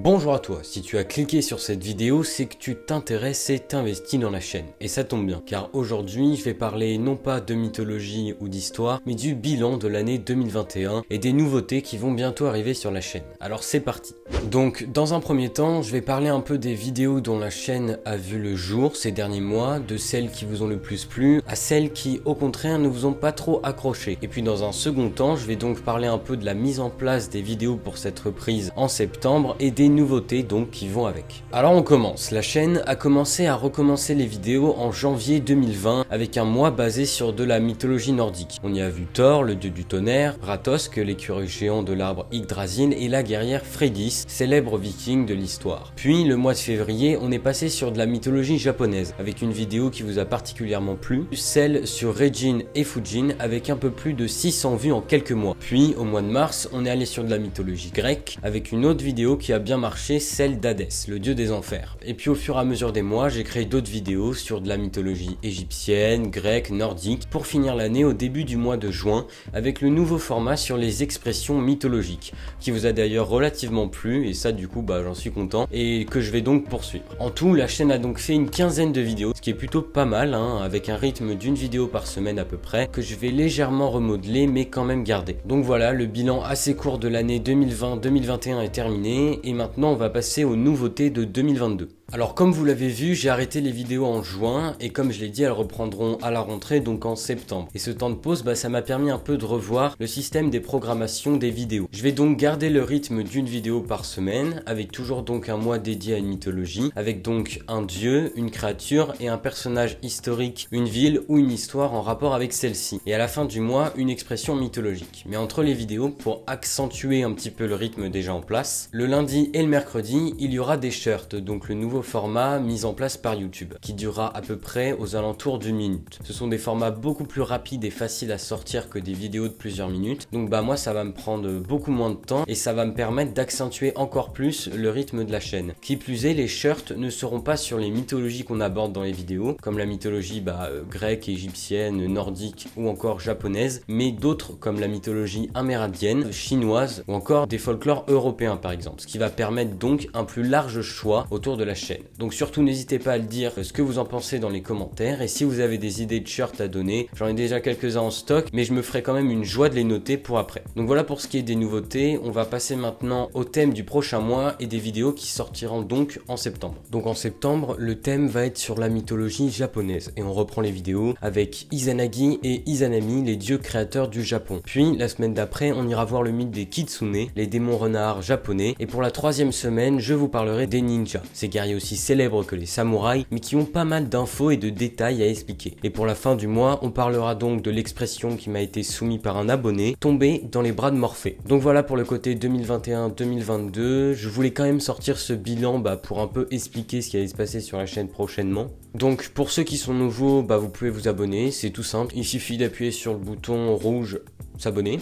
Bonjour à toi, si tu as cliqué sur cette vidéo, c'est que tu t'intéresses et t'investis dans la chaîne. Et ça tombe bien, car aujourd'hui, je vais parler non pas de mythologie ou d'histoire, mais du bilan de l'année 2021 et des nouveautés qui vont bientôt arriver sur la chaîne. Alors c'est parti. Donc, dans un premier temps, je vais parler un peu des vidéos dont la chaîne a vu le jour ces derniers mois, de celles qui vous ont le plus plu, à celles qui, au contraire, ne vous ont pas trop accroché. Et puis dans un second temps, je vais donc parler un peu de la mise en place des vidéos pour cette reprise en septembre et des nouveautés donc qui vont avec. Alors on commence. La chaîne a commencé à recommencer les vidéos en janvier 2020 avec un mois basé sur de la mythologie nordique. On y a vu Thor, le dieu du tonnerre, Rathosk, l'écureuil géant de l'arbre Yggdrasil et la guerrière Freydis, célèbre viking de l'histoire. Puis le mois de février, on est passé sur de la mythologie japonaise avec une vidéo qui vous a particulièrement plu, celle sur Regin et Fujin avec un peu plus de 600 vues en quelques mois. Puis au mois de mars, on est allé sur de la mythologie grecque avec une autre vidéo qui a bien marché, celle d'Hadès, le dieu des enfers. Et puis au fur et à mesure des mois, j'ai créé d'autres vidéos sur de la mythologie égyptienne, grecque, nordique, pour finir l'année au début du mois de juin avec le nouveau format sur les expressions mythologiques, qui vous a d'ailleurs relativement plu, et ça du coup j'en suis content, et que je vais donc poursuivre. En tout, la chaîne a donc fait une quinzaine de vidéos, ce qui est plutôt pas mal, avec un rythme d'une vidéo par semaine à peu près, que je vais légèrement remodeler mais quand même garder. Donc voilà, le bilan assez court de l'année 2020-2021 est terminé, et maintenant on va passer aux nouveautés de 2022. Alors comme vous l'avez vu, j'ai arrêté les vidéos en juin et comme je l'ai dit, elles reprendront à la rentrée, donc en septembre. Et ce temps de pause, ça m'a permis un peu de revoir le système des programmations des vidéos. Je vais donc garder le rythme d'une vidéo par semaine, avec toujours donc un mois dédié à une mythologie, avec donc un dieu, une créature et un personnage historique, une ville ou une histoire en rapport avec celle-ci. Et à la fin du mois, une expression mythologique. Mais entre les vidéos, pour accentuer un petit peu le rythme déjà en place, le lundi et le mercredi, il y aura des shirts, donc le nouveau format mis en place par YouTube, qui durera à peu près aux alentours d'une minute. Ce sont des formats beaucoup plus rapides et faciles à sortir que des vidéos de plusieurs minutes, donc moi ça va me prendre beaucoup moins de temps et ça va me permettre d'accentuer encore plus le rythme de la chaîne. Qui plus est, les shirts ne seront pas sur les mythologies qu'on aborde dans les vidéos, comme la mythologie grecque, égyptienne, nordique ou encore japonaise, mais d'autres comme la mythologie amérindienne, chinoise ou encore des folklores européens par exemple, ce qui va permettre donc un plus large choix autour de la chaîne. Donc surtout n'hésitez pas à le dire ce que vous en pensez dans les commentaires, et si vous avez des idées de shirts à donner, j'en ai déjà quelques-uns en stock, mais je me ferai quand même une joie de les noter pour après. Donc voilà pour ce qui est des nouveautés. On va passer maintenant au thème du prochain mois et des vidéos qui sortiront donc en septembre. Donc en septembre, le thème va être sur la mythologie japonaise et on reprend les vidéos avec Izanagi et Izanami, les dieux créateurs du Japon. Puis la semaine d'après, on ira voir le mythe des Kitsune, les démons renards japonais, et pour la troisième semaine, je vous parlerai des ninjas, ces guerriers aussi célèbres que les samouraïs, mais qui ont pas mal d'infos et de détails à expliquer. Et pour la fin du mois, on parlera donc de l'expression qui m'a été soumise par un abonné, tomber dans les bras de Morphée. Donc voilà pour le côté 2021-2022, je voulais quand même sortir ce bilan pour un peu expliquer ce qui allait se passer sur la chaîne prochainement. Donc pour ceux qui sont nouveaux, vous pouvez vous abonner, c'est tout simple, il suffit d'appuyer sur le bouton rouge s'abonner,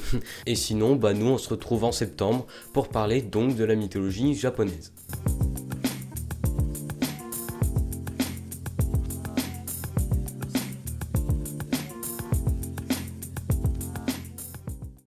et sinon nous on se retrouve en septembre pour parler donc de la mythologie japonaise.